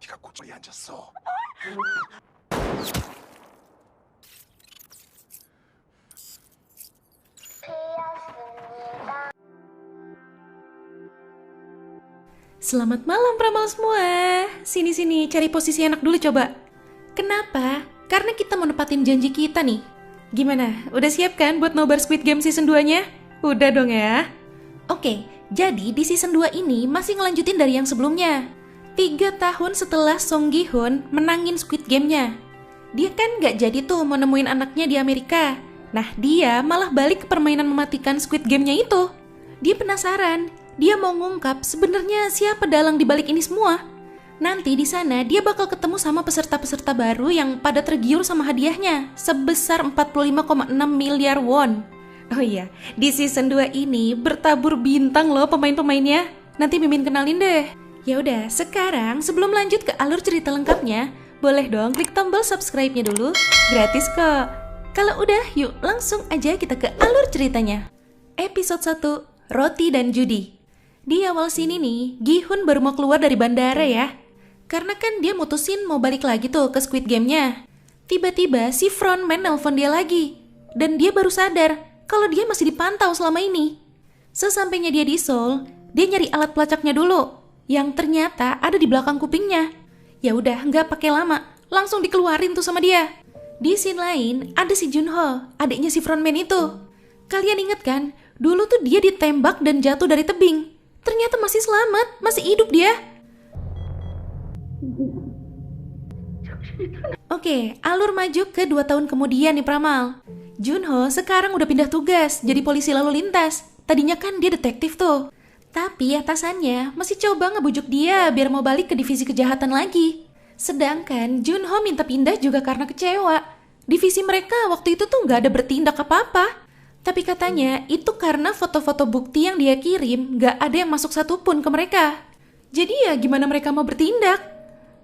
네가 고조리 앉았어. Selamat malam pramal semua. Sini-sini cari posisi enak dulu coba. Kenapa? Karena kita mau nepatin janji kita nih. Gimana? Udah siap kan buat nobar Squid Game season 2-nya? Udah dong ya. Oke, jadi di season 2 ini masih ngelanjutin dari yang sebelumnya. 3 tahun setelah Song Gi-hun menangin Squid Game-nya. Dia kan gak jadi tuh mau nemuin anaknya di Amerika. Nah, dia malah balik ke permainan mematikan Squid Game-nya itu. Dia penasaran. Dia mau ngungkap sebenarnya siapa dalang di balik ini semua. Nanti di sana dia bakal ketemu sama peserta-peserta baru yang pada tergiur sama hadiahnya sebesar 45,6 miliar won. Oh iya, di season 2 ini bertabur bintang loh pemain-pemainnya. Nanti Mimin kenalin deh. Ya udah, sekarang sebelum lanjut ke alur cerita lengkapnya, boleh dong klik tombol subscribe-nya dulu. Gratis kok. Kalau udah, yuk langsung aja kita ke alur ceritanya. Episode 1, Roti dan Judi. Di awal sini nih, Gi-hun baru mau keluar dari bandara ya. Karena kan dia mutusin mau balik lagi tuh ke Squid Game-nya. Tiba-tiba si frontman nelpon dia lagi. Dan dia baru sadar kalau dia masih dipantau selama ini. Sesampainya dia di Seoul, dia nyari alat pelacaknya dulu. Yang ternyata ada di belakang kupingnya. Ya udah, nggak pakai lama, langsung dikeluarin tuh sama dia. Di scene lain, ada si Junho, adiknya si frontman itu. Kalian inget kan, dulu tuh dia ditembak dan jatuh dari tebing. Ternyata masih selamat, masih hidup dia. Oke, alur maju ke 2 tahun kemudian nih Pramal. Junho sekarang udah pindah tugas jadi polisi lalu lintas. Tadinya kan dia detektif tuh. Tapi atasannya masih coba ngebujuk dia biar mau balik ke divisi kejahatan lagi. Sedangkan Junho minta pindah juga karena kecewa. Divisi mereka waktu itu tuh gak ada bertindak apa-apa. Tapi katanya itu karena foto-foto bukti yang dia kirim gak ada yang masuk satupun ke mereka. Jadi ya gimana mereka mau bertindak?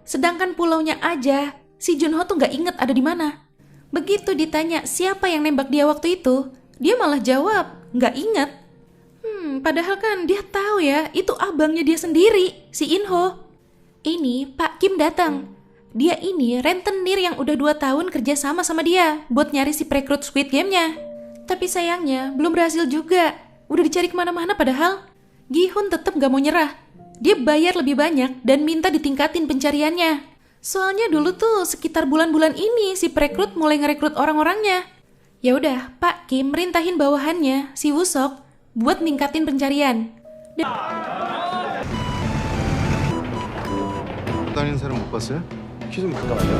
Sedangkan pulaunya aja, si Junho tuh gak inget ada di mana. Begitu ditanya siapa yang nembak dia waktu itu, dia malah jawab gak inget. Padahal kan dia tahu ya itu abangnya dia sendiri, si Inho. Ini Pak Kim datang. Dia ini rentenir yang udah 2 tahun kerja sama dia buat nyari si perekrut Squid Game-nya. Tapi sayangnya belum berhasil juga. Udah dicari kemana-mana padahal. Gi-hun tetap gak mau nyerah. Dia bayar lebih banyak dan minta ditingkatin pencariannya. Soalnya dulu tuh sekitar bulan-bulan ini si perekrut mulai ngerekrut orang-orangnya. Ya udah, Pak Kim merintahin bawahannya, si Woo-sok, buat ningkatin pencarian. 다니는 사람 못 봤어요? 키 좀 잠깐만요.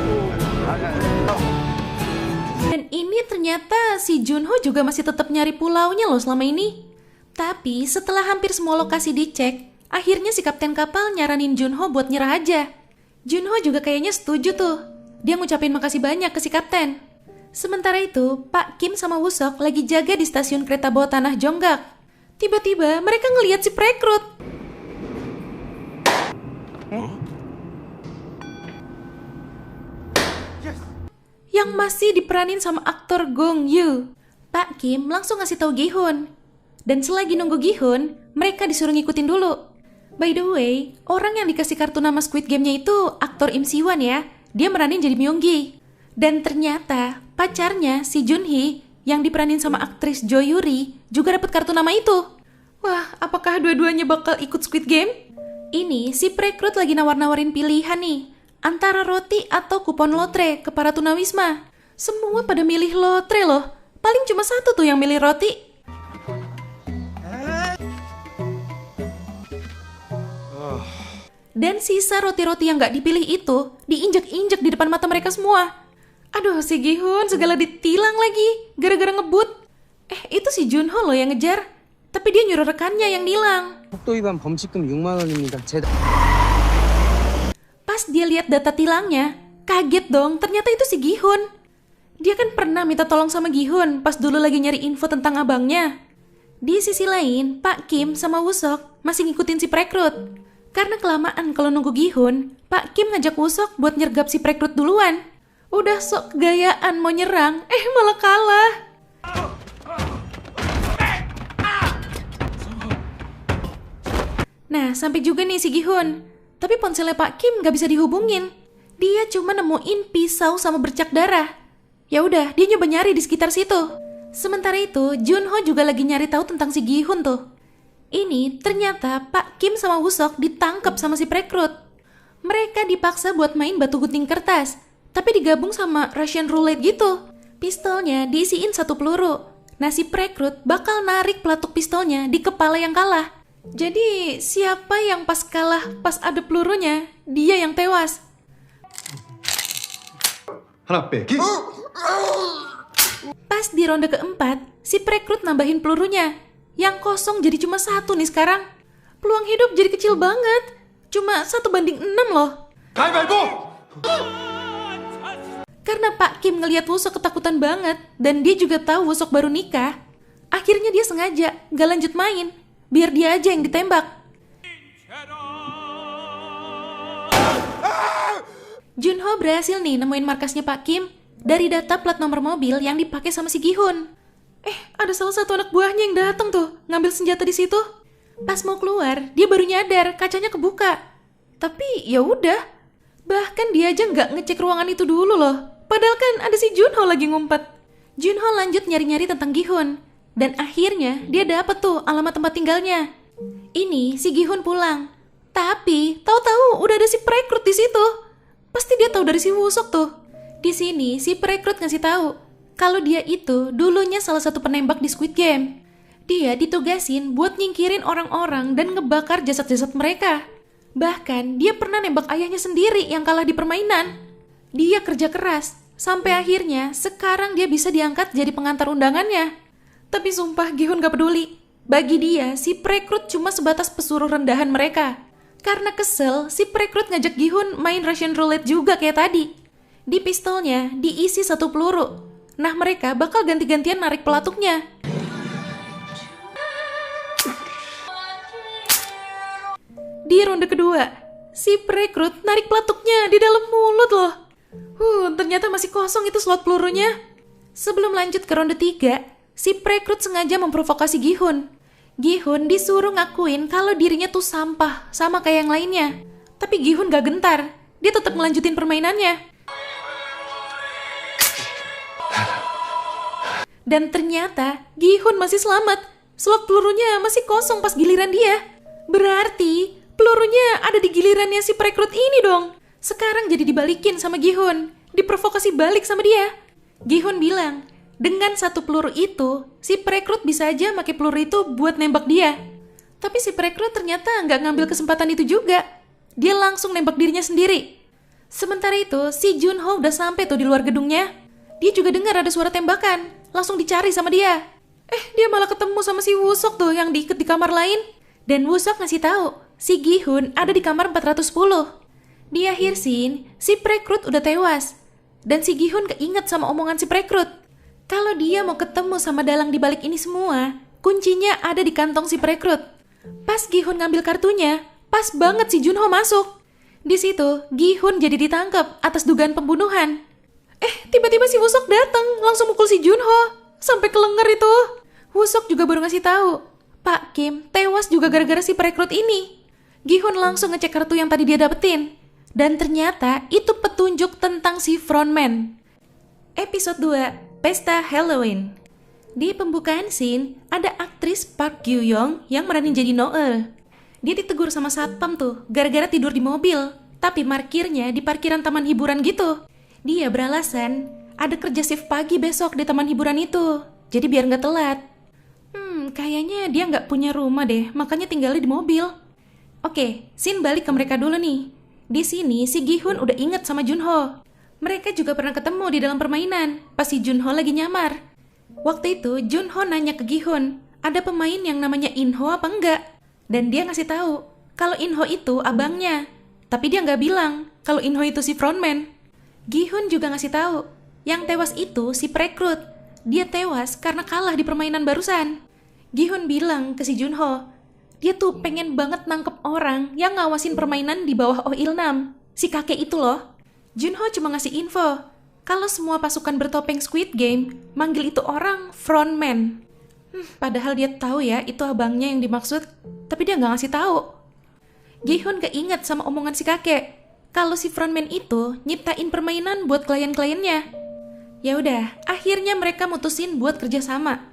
Dan ini ternyata si Junho juga masih tetap nyari pulaunya loh selama ini. Tapi setelah hampir semua lokasi dicek, akhirnya si kapten kapal nyaranin Junho buat nyerah aja. Junho juga kayaknya setuju tuh. Dia ngucapin makasih banyak ke si kapten. Sementara itu, Pak Kim sama Woo-sok lagi jaga di stasiun kereta bawah tanah Jonggak. Tiba-tiba mereka ngelihat si perekrut. Yang masih diperanin sama aktor Gong Yoo. Pak Kim langsung ngasih tahu Gi-hun. Dan selagi nunggu Gi-hun, mereka disuruh ngikutin dulu. By the way, orang yang dikasih kartu nama Squid Game-nya itu aktor Im Si-won ya. Dia meranin jadi Myung-gi. Dan ternyata pacarnya si Jun-hee yang diperanin sama aktris Jo Yuri juga dapat kartu nama itu. Wah, apakah dua-duanya bakal ikut Squid Game? Ini si perekrut lagi nawar-nawarin pilihan nih. Antara roti atau kupon lotre ke para tunawisma. Semua pada milih lotre loh. Paling cuma satu tuh yang milih roti. Dan sisa roti-roti yang gak dipilih itu diinjek-injek di depan mata mereka semua. Aduh, si Gi-hun segala ditilang lagi gara-gara ngebut. Itu si Junho loh yang ngejar. Tapi dia nyuruh rekannya yang nilang. 속도 위반 범칙금 6만 원입니다. Pas dia lihat data tilangnya, kaget dong, ternyata itu si Gi-hun. Dia kan pernah minta tolong sama Gi-hun pas dulu lagi nyari info tentang abangnya. Di sisi lain, Pak Kim sama Woo-sok masih ngikutin si perekrut. Karena kelamaan kalau nunggu Gi-hun, Pak Kim ngajak Woo-sok buat nyergap si perekrut duluan. Udah sok kegayaan mau nyerang, malah kalah. Nah, sampai juga nih si Gi-hun. Tapi ponselnya Pak Kim gak bisa dihubungin. Dia cuma nemuin pisau sama bercak darah. Ya udah, dia nyoba nyari di sekitar situ. Sementara itu, Junho juga lagi nyari tahu tentang si Gi-hun tuh. Ini ternyata Pak Kim sama Woo-seok ditangkap sama si perekrut. Mereka dipaksa buat main batu gunting kertas, tapi digabung sama Russian roulette gitu. Pistolnya diisiin 1 peluru. Nah, si perekrut bakal narik pelatuk pistolnya di kepala yang kalah. Jadi, siapa yang pas kalah pas ada pelurunya, dia yang tewas. 하나 빼기. Pas di ronde keempat, si perekrut nambahin pelurunya. Yang kosong jadi cuma 1 nih sekarang. Peluang hidup jadi kecil banget. Cuma 1:6 loh. 가위바위보. Karena Pak Kim ngelihat Woo-seok ketakutan banget dan dia juga tahu Woo-seok baru nikah, akhirnya dia sengaja gak lanjut main, biar dia aja yang ditembak. Junho berhasil nih nemuin markasnya Pak Kim dari data plat nomor mobil yang dipakai sama si Gi-hun. Ada salah satu anak buahnya yang datang tuh ngambil senjata di situ. Pas mau keluar, dia baru nyadar kacanya kebuka. Tapi ya udah, bahkan dia aja nggak ngecek ruangan itu dulu loh. Padahal kan ada si Junho lagi ngumpet. Junho lanjut nyari-nyari tentang Gi-hun. Dan akhirnya dia dapet tuh alamat tempat tinggalnya. Ini si Gi-hun pulang. Tapi tahu-tahu udah ada si perekrut di situ. Pasti dia tahu dari si Woo-seok tuh. Di sini si perekrut ngasih tahu kalau dia itu dulunya salah satu penembak di Squid Game. Dia ditugasin buat nyingkirin orang-orang dan ngebakar jasad-jasad mereka. Bahkan dia pernah nembak ayahnya sendiri yang kalah di permainan. Dia kerja keras, sampai akhirnya sekarang dia bisa diangkat jadi pengantar undangannya. Tapi sumpah Gi-hun gak peduli. Bagi dia, si perekrut cuma sebatas pesuruh rendahan mereka. Karena kesel, si perekrut ngajak Gi-hun main Russian roulette juga kayak tadi. Di pistolnya diisi 1 peluru. Nah, mereka bakal ganti-gantian narik pelatuknya. Di ronde kedua, si perekrut narik pelatuknya di dalam mulut loh. Ternyata masih kosong itu slot pelurunya. Sebelum lanjut ke ronde 3, si perekrut sengaja memprovokasi Gi-hun. Gi-hun disuruh ngakuin kalau dirinya tuh sampah, sama kayak yang lainnya. Tapi Gi-hun gak gentar, dia tetap melanjutin permainannya. Dan ternyata Gi-hun masih selamat. Slot pelurunya masih kosong pas giliran dia. Berarti pelurunya ada di gilirannya si perekrut ini dong. Sekarang jadi dibalikin sama Gi-hun, diprovokasi balik sama dia. Gi-hun bilang, dengan 1 peluru itu, si perekrut bisa aja pakai peluru itu buat nembak dia. Tapi si perekrut ternyata nggak ngambil kesempatan itu juga. Dia langsung nembak dirinya sendiri. Sementara itu, si Junho udah sampai tuh di luar gedungnya. Dia juga dengar ada suara tembakan, langsung dicari sama dia. Dia malah ketemu sama si Woo-seok tuh yang diikat di kamar lain. Dan Woo-seok ngasih tahu, si Gi-hun ada di kamar 410. Di akhir scene, si perekrut udah tewas. Dan si Gi-hun keinget sama omongan si perekrut. Kalau dia mau ketemu sama dalang di balik ini semua, kuncinya ada di kantong si perekrut. Pas Gi-hun ngambil kartunya, pas banget si Junho masuk. Di situ, Gi-hun jadi ditangkap atas dugaan pembunuhan. Tiba-tiba si Woo-seok datang, langsung mukul si Junho sampai kelenger itu. Woo-seok juga baru ngasih tahu, Pak Kim tewas juga gara-gara si perekrut ini. Gi-hun langsung ngecek kartu yang tadi dia dapetin. Dan ternyata itu petunjuk tentang si frontman. Episode 2, Pesta Halloween. Di pembukaan scene, ada aktris Park Gyu-young yang meranin jadi Noel. Dia ditegur sama satpam tuh, gara-gara tidur di mobil. Tapi parkirnya di parkiran taman hiburan gitu. Dia beralasan, ada kerja shift pagi besok di taman hiburan itu. Jadi biar nggak telat. Kayaknya dia nggak punya rumah deh, makanya tinggalnya di mobil. Oke, scene balik ke mereka dulu nih. Di sini si Gi-hun udah inget sama Junho. Mereka juga pernah ketemu di dalam permainan pas si Junho lagi nyamar. Waktu itu Junho nanya ke Gi-hun, ada pemain yang namanya Inho apa enggak? Dan dia ngasih tahu kalau Inho itu abangnya. Tapi dia nggak bilang kalau Inho itu si frontman. Gi-hun juga ngasih tahu, yang tewas itu si perekrut. Dia tewas karena kalah di permainan barusan. Gi-hun bilang ke si Junho, dia tuh pengen banget nangkep orang yang ngawasin permainan di bawah Oh Il-nam, si kakek itu loh. Junho cuma ngasih info, kalau semua pasukan bertopeng Squid Game manggil itu orang frontman. Padahal dia tahu ya itu abangnya yang dimaksud, tapi dia nggak ngasih tahu. Gi-hun keinget sama omongan si kakek. Kalau si frontman itu nyiptain permainan buat klien-kliennya. Ya udah, akhirnya mereka mutusin buat kerjasama.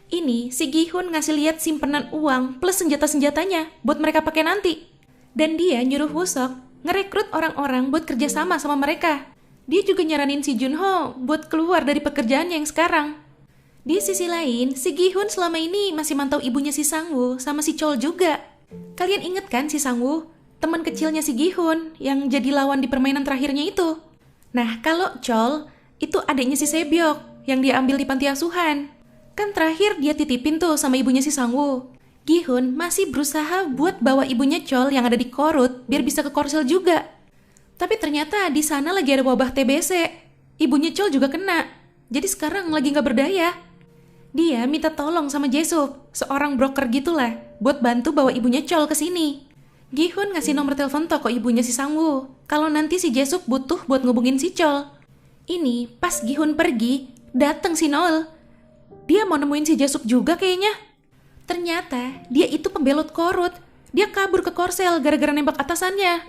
Ini si Gi-hun ngasih lihat simpenan uang plus senjata-senjatanya buat mereka pakai nanti. Dan dia nyuruh Woo-seok ngerekrut orang-orang buat kerjasama sama mereka. Dia juga nyaranin si Junho buat keluar dari pekerjaannya yang sekarang. Di sisi lain, si Gi-hun selama ini masih mantau ibunya si Sang-woo sama si Chol juga. Kalian inget kan si Sang-woo? Teman kecilnya si Gi-hun yang jadi lawan di permainan terakhirnya itu. Nah, kalau Chol, itu adiknya si Sebyok yang dia ambil di panti asuhan. Kan terakhir dia titipin tuh sama ibunya si Sang-woo. Gi-hun masih berusaha buat bawa ibunya Chol yang ada di Korut biar bisa ke Korsel juga. Tapi ternyata di sana lagi ada wabah TBC. Ibunya Chol juga kena. Jadi sekarang lagi nggak berdaya. Dia minta tolong sama Jae-suk, seorang broker gitulah, buat bantu bawa ibunya Chol ke sini. Gi-hun ngasih nomor telepon toko ibunya si Sang-woo kalau nanti si Jae-suk butuh buat ngubungin si Chol. Ini pas Gi-hun pergi, dateng si Noel. Dia mau nemuin si Jae-suk juga kayaknya. Ternyata dia itu pembelot Korut. Dia kabur ke Korsel gara-gara nembak atasannya.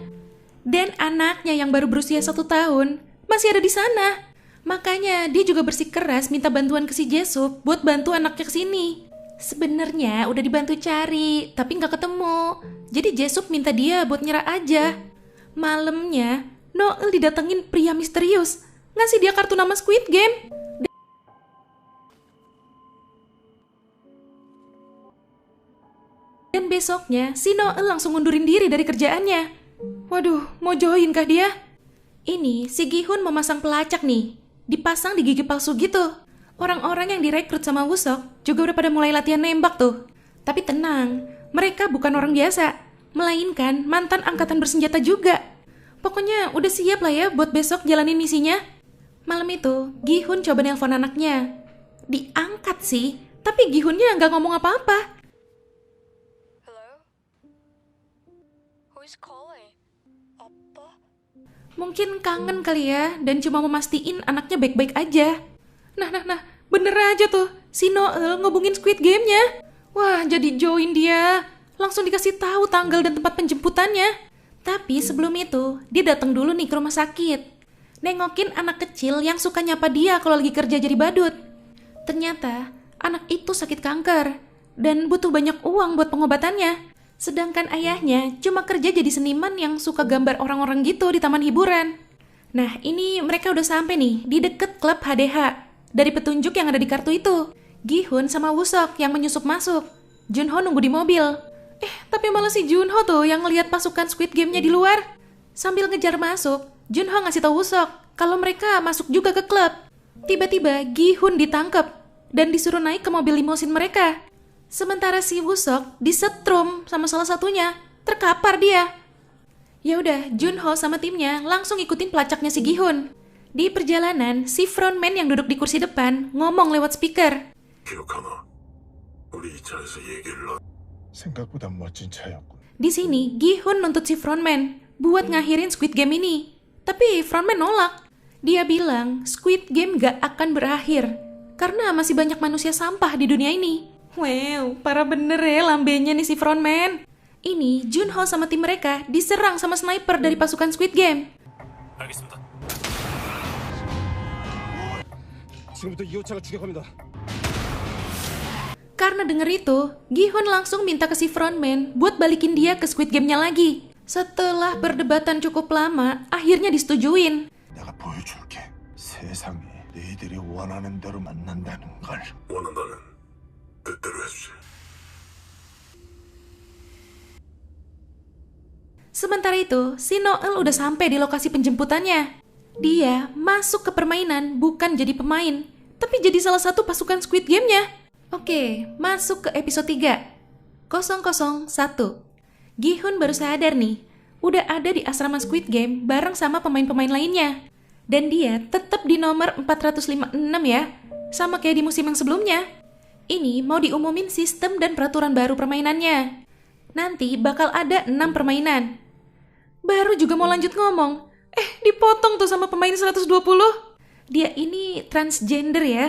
Dan anaknya yang baru berusia 1 tahun masih ada di sana. Makanya dia juga bersikeras minta bantuan ke si Jae-suk buat bantu anaknya kesini. Sebenarnya udah dibantu cari, tapi nggak ketemu. Jadi Jae-suk minta dia buat nyerah aja. Malamnya, Noel didatengin pria misterius, ngasih dia kartu nama Squid Game. Dan besoknya, si Noel langsung ngundurin diri dari kerjaannya. Waduh, mau join kah dia? Ini si Gi-hun memasang pelacak nih. Dipasang di gigi palsu gitu. Orang-orang yang direkrut sama Woo-seok juga udah pada mulai latihan nembak tuh. Tapi tenang, mereka bukan orang biasa, melainkan mantan angkatan bersenjata juga. Pokoknya udah siap lah ya buat besok jalanin misinya. Malam itu, Gi-hun coba nelpon anaknya. Diangkat sih, tapi Gi-hunnya nggak ngomong apa-apa. Hello? Who's calling? Apa? Mungkin kangen kali ya, dan cuma memastiin anaknya baik-baik aja. Nah, bener aja tuh, si Noel ngubungin Squid Game-nya. Wah, jadi join dia. Langsung dikasih tahu tanggal dan tempat penjemputannya. Tapi sebelum itu, dia datang dulu nih ke rumah sakit. Nengokin anak kecil yang suka nyapa dia kalau lagi kerja jadi badut. Ternyata, anak itu sakit kanker, dan butuh banyak uang buat pengobatannya. Sedangkan ayahnya cuma kerja jadi seniman yang suka gambar orang-orang gitu di taman hiburan. Nah, ini mereka udah sampai nih di deket klub HDH. Dari petunjuk yang ada di kartu itu, Gi-hun sama Woo-seok yang menyusup masuk. Junho nunggu di mobil. Tapi malah si Junho tuh yang ngelihat pasukan Squid Game-nya di luar. Sambil ngejar masuk, Junho ngasih tahu Woo-seok kalau mereka masuk juga ke klub. Tiba-tiba Gi-hun ditangkap dan disuruh naik ke mobil limosin mereka. Sementara si Woo-seok disetrum sama salah satunya, terkapar dia. Ya udah, Junho sama timnya langsung ikutin pelacaknya si Gi-hun. Di perjalanan, si frontman yang duduk di kursi depan ngomong lewat speaker. 기억하나? 우리 이 차에서 얘기를 생각보다 멋진 차였군. Di sini, Gi-hun nuntut si frontman buat ngakhirin Squid Game ini. Tapi frontman nolak. Dia bilang Squid Game gak akan berakhir karena masih banyak manusia sampah di dunia ini. Wow, parah bener ya lambenya nih si frontman. Ini Junho sama tim mereka diserang sama sniper dari pasukan Squid Game. 알겠습니다. 지금부터 2호차가 추격합니다. Karena denger itu, Gi-hun langsung minta ke si frontman buat balikin dia ke Squid Game-nya lagi. Setelah perdebatan cukup lama, akhirnya disetujuin. 내가 보여줄게. 세상이 너희들이 원하는 대로 만난다는 걸. 원한다면 뜻대로 해주지. Sementara itu, si Noel udah sampai di lokasi penjemputannya. Dia masuk ke permainan bukan jadi pemain, tapi jadi salah satu pasukan Squid Game-nya. Oke, masuk ke episode 3. 001. Gi-hun baru sadar nih, udah ada di asrama Squid Game bareng sama pemain-pemain lainnya. Dan dia tetap di nomor 456 ya, sama kayak di musim yang sebelumnya. Ini mau diumumin sistem dan peraturan baru permainannya. Nanti bakal ada 6 permainan. Baru juga mau lanjut ngomong, dipotong tuh sama pemain 120. Dia ini transgender ya,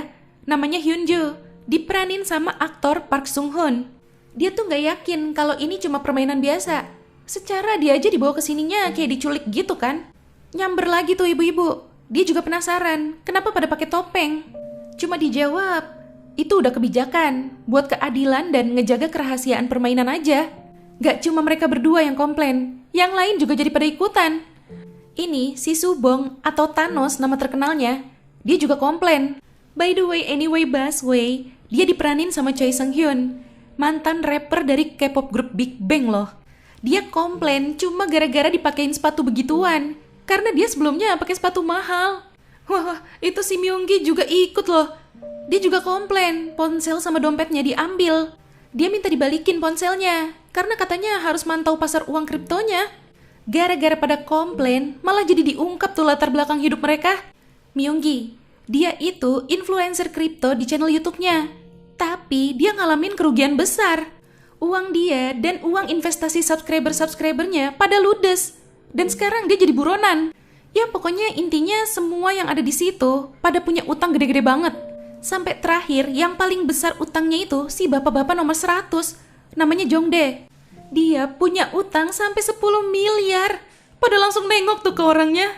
namanya Hyunjo, diperanin sama aktor Park Sung Hoon. Dia tuh gak yakin kalau ini cuma permainan biasa, Secara dia aja dibawa ke sininya kayak diculik gitu kan. Nyamber lagi tuh ibu-ibu. Dia juga penasaran, kenapa pada pakai topeng? Cuma dijawab, itu udah kebijakan buat keadilan dan ngejaga kerahasiaan permainan aja. Gak cuma mereka berdua yang komplain, yang lain juga jadi pada ikutan. Ini si Subong atau Thanos nama terkenalnya, dia juga komplain. By the way, anyway, Busway, dia diperanin sama Choi Seung Hyun, mantan rapper dari K-pop grup Big Bang loh. Dia komplain cuma gara-gara dipakein sepatu begituan, karena dia sebelumnya pakai sepatu mahal. Wah, itu si Myunggi juga ikut loh. Dia juga komplain, ponsel sama dompetnya diambil. Dia minta dibalikin ponselnya, karena katanya harus mantau pasar uang kriptonya. Gara-gara pada komplain, malah jadi diungkap tuh latar belakang hidup mereka. Myunggi, dia itu influencer kripto di channel YouTube-nya. Tapi dia ngalamin kerugian besar. Uang dia dan uang investasi subscriber-subscribernya pada ludes. Dan sekarang dia jadi buronan. Ya pokoknya intinya semua yang ada di situ pada punya utang gede-gede banget. Sampai terakhir yang paling besar utangnya itu si bapak-bapak nomor 100. Namanya Jongdae. Dia punya utang sampai 10 miliar. Pada langsung nengok tuh ke orangnya.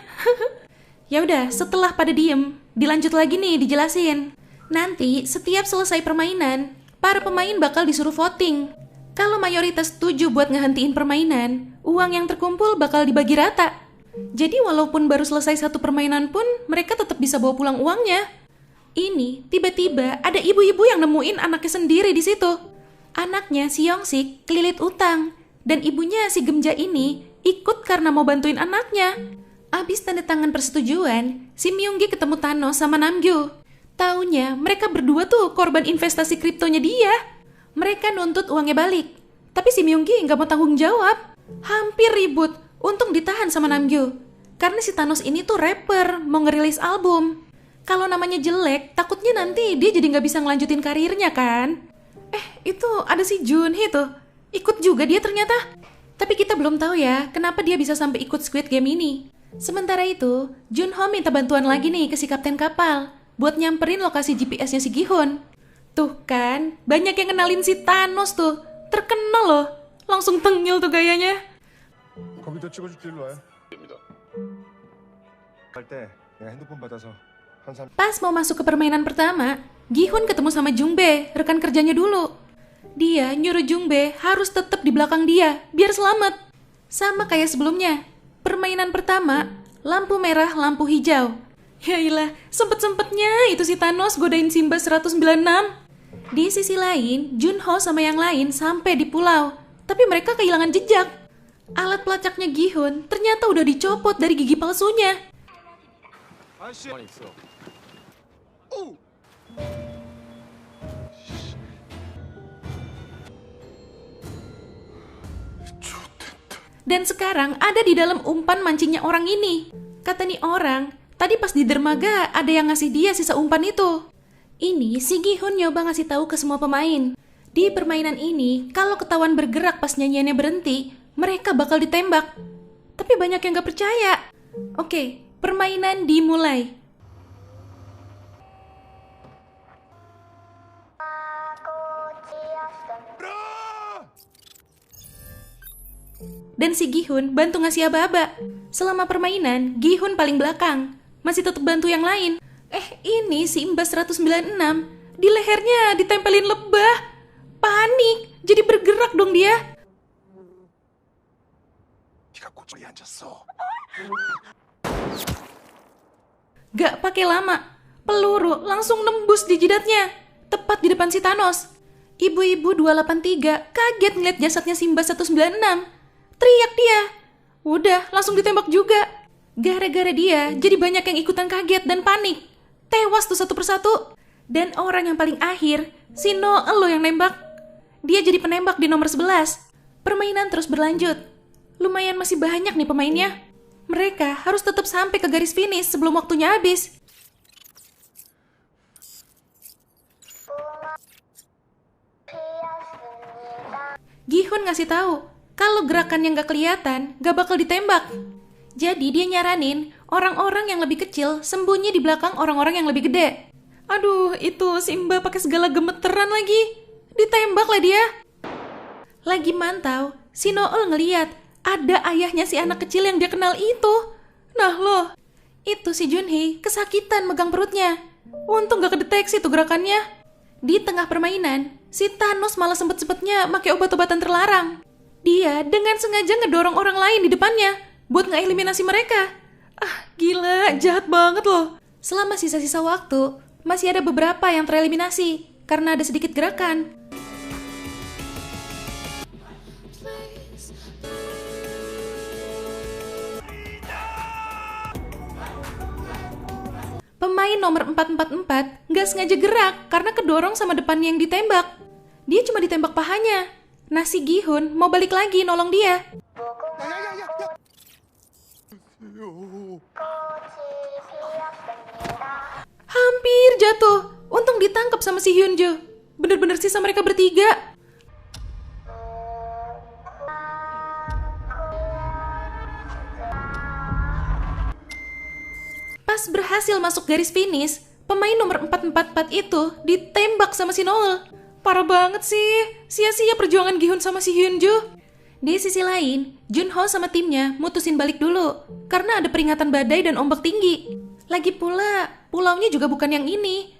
Ya udah, setelah pada diem, dilanjut lagi nih dijelasin. Nanti setiap selesai permainan, para pemain bakal disuruh voting. Kalau mayoritas setuju buat ngehentiin permainan, uang yang terkumpul bakal dibagi rata. Jadi walaupun baru selesai satu permainan pun, mereka tetap bisa bawa pulang uangnya. Ini tiba-tiba ada ibu-ibu yang nemuin anaknya sendiri di situ. Anaknya si Yongsik kelilit utang, dan ibunya si Gemja ini ikut karena mau bantuin anaknya. Abis tanda tangan persetujuan, si Myunggi ketemu Thanos sama Namgyu. Taunya mereka berdua tuh korban investasi kriptonya dia. Mereka nuntut uangnya balik, tapi si Myunggi nggak mau tanggung jawab. Hampir ribut, untung ditahan sama Namgyu. Karena si Thanos ini tuh rapper, mau ngerilis album. Kalau namanya jelek, takutnya nanti dia jadi nggak bisa ngelanjutin karirnya kan. Itu ada si Junhee tuh, ikut juga dia ternyata. Tapi kita belum tahu ya, kenapa dia bisa sampai ikut Squid Game ini. Sementara itu, Junho minta bantuan lagi nih ke si kapten kapal buat nyamperin lokasi GPS-nya si Gi-hun. Tuh kan, banyak yang kenalin si Thanos tuh. Terkenal loh. Langsung tengil tuh gayanya. 거기다 찍어줄게 일로 와요. 갈때 내가 핸드폰 받아서 한 3. Pas mau masuk ke permainan pertama, Gi-hun ketemu sama Jungbae, rekan kerjanya dulu. Dia nyuruh Jungbae harus tetap di belakang dia, biar selamat. Sama kayak sebelumnya. Permainan pertama, lampu merah, lampu hijau. Yailah, sempet-sempetnya itu si Thanos godain Simba 196. Di sisi lain, Junho sama yang lain sampai di pulau, tapi mereka kehilangan jejak. Alat pelacaknya Gi-hun ternyata udah dicopot dari gigi palsunya. 아저씨. Dan sekarang ada di dalam umpan mancingnya orang ini. Kata nih orang, tadi pas di dermaga ada yang ngasih dia sisa umpan itu. Ini si Gi-hun nyoba ngasih tahu ke semua pemain. Di permainan ini, kalau ketahuan bergerak pas nyanyiannya berhenti, mereka bakal ditembak. Tapi banyak yang gak percaya. Oke, permainan dimulai. Dan si Gi-hun bantu ngasih aba-aba. Selama permainan, Gi-hun paling belakang. Masih tetap bantu yang lain. Ini si Mbak 196. Di lehernya ditempelin lebah. Panik, jadi bergerak dong dia. 네가 꼬리에 앉았어. Gak pakai lama, peluru langsung nembus di jidatnya. Tepat di depan si Thanos. Ibu-ibu 283 kaget ngeliat jasadnya Simba 196. Teriak dia. Udah, langsung ditembak juga. Gara-gara dia, jadi banyak yang ikutan kaget dan panik. Tewas tuh satu persatu. Dan orang yang paling akhir, si Noel lo yang nembak. Dia jadi penembak di nomor 11. Permainan terus berlanjut. Lumayan masih banyak nih pemainnya. Mereka harus tetap sampai ke garis finish sebelum waktunya habis. Gi-hun ngasih tahu kalau gerakan yang gak kelihatan gak bakal ditembak. Jadi dia nyaranin orang-orang yang lebih kecil sembunyi di belakang orang-orang yang lebih gede. Aduh, itu Simba pakai segala gemeteran lagi. Ditembak lah dia. Lagi mantau, si Noel ngeliat ada ayahnya si anak kecil yang dia kenal itu. Nah loh, itu si Junhee kesakitan megang perutnya. Untung gak kedeteksi tuh gerakannya. Di tengah permainan, si Thanos malah sempet-sempetnya pakai obat-obatan terlarang. Dia dengan sengaja ngedorong orang lain di depannya buat ngeeliminasi mereka. Ah, gila, jahat banget loh. Selama sisa-sisa waktu, masih ada beberapa yang tereliminasi karena ada sedikit gerakan. Pemain nomor 444 nggak sengaja gerak karena kedorong sama depannya yang ditembak. Dia cuma ditembak pahanya. Nah si Gi-hun mau balik lagi nolong dia. Hampir jatuh. Untung ditangkap sama si Hyunjo. Bener-bener sisa mereka bertiga. Pas berhasil masuk garis finish, pemain nomor 444 itu ditembak sama si Noel. Parah banget sih, sia-sia perjuangan Gi-hun sama si Hyunjo. Di sisi lain, Junho sama timnya mutusin balik dulu karena ada peringatan badai dan ombak tinggi. Lagi pula, pulaunya juga bukan yang ini.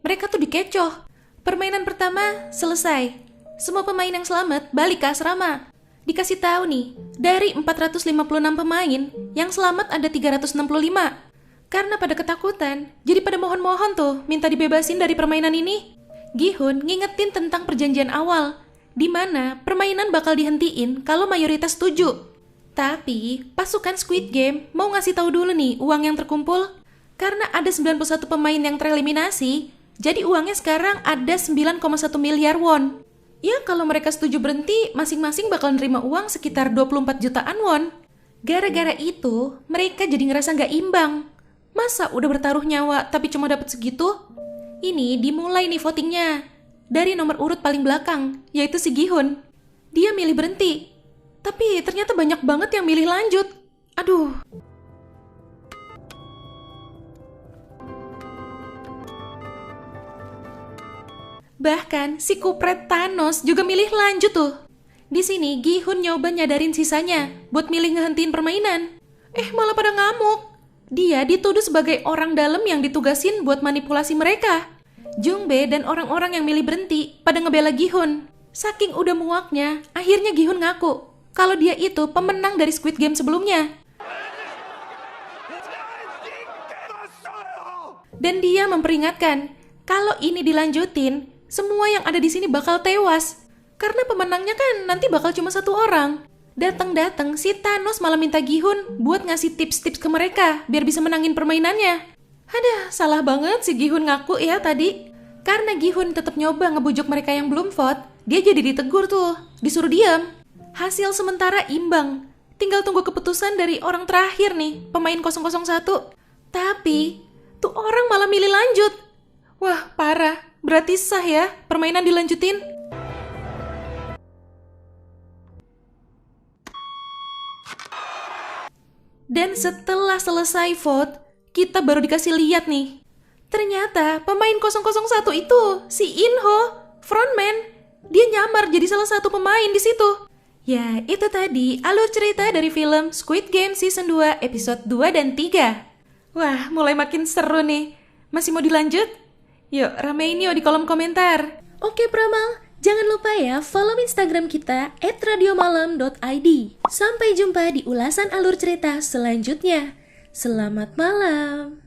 Mereka tuh dikecoh. Permainan pertama selesai. Semua pemain yang selamat balik ke asrama. Dikasih tahu nih, dari 456 pemain, yang selamat ada 365. Karena pada ketakutan, jadi pada mohon-mohon tuh minta dibebasin dari permainan ini. Gi-hun ngingetin tentang perjanjian awal, di mana permainan bakal dihentiin kalau mayoritas setuju. Tapi pasukan Squid Game mau ngasih tahu dulu nih uang yang terkumpul. Karena ada 91 pemain yang tereliminasi, jadi uangnya sekarang ada 9,1 miliar won. Ya kalau mereka setuju berhenti, masing-masing bakal nerima uang sekitar 24 jutaan won. Gara-gara itu, mereka jadi ngerasa nggak imbang. Masa udah bertaruh nyawa tapi cuma dapat segitu? Ini dimulai nih votingnya. Dari nomor urut paling belakang, yaitu si Gi-hun. Dia milih berhenti. Tapi ternyata banyak banget yang milih lanjut. Aduh. Bahkan si kupret Thanos juga milih lanjut tuh. Di sini Gi-hun nyoba nyadarin sisanya buat milih ngehentiin permainan. Malah pada ngamuk. Dia dituduh sebagai orang dalam yang ditugasin buat manipulasi mereka. Jungbae dan orang-orang yang milih berhenti pada ngebela Gi-hun. Saking udah muaknya, akhirnya Gi-hun ngaku kalau dia itu pemenang dari Squid Game sebelumnya. Dan dia memperingatkan kalau ini dilanjutin, semua yang ada di sini bakal tewas. Karena pemenangnya kan nanti bakal cuma satu orang. Datang-datang si Thanos malah minta Gi-hun buat ngasih tips-tips ke mereka biar bisa menangin permainannya. Aduh, salah banget si Gi-hun ngaku ya tadi. Karena Gi-hun tetap nyoba ngebujuk mereka yang belum vote, dia jadi ditegur tuh, disuruh diam. Hasil sementara imbang. Tinggal tunggu keputusan dari orang terakhir nih, pemain 001. Tapi, tuh orang malah milih lanjut. Wah, parah. Berarti sah ya permainan dilanjutin. Dan setelah selesai vote, kita baru dikasih lihat nih. Ternyata pemain 001 itu si In-ho, frontman. Dia nyamar jadi salah satu pemain di situ. Ya, itu tadi alur cerita dari film Squid Game Season 2 episode 2 dan 3. Wah, mulai makin seru nih. Masih mau dilanjut? Yuk, ramein yuk di kolom komentar. Oke, Pramal. Jangan lupa ya follow Instagram kita @radiomalam.id. Sampai jumpa di ulasan alur cerita selanjutnya. Selamat malam.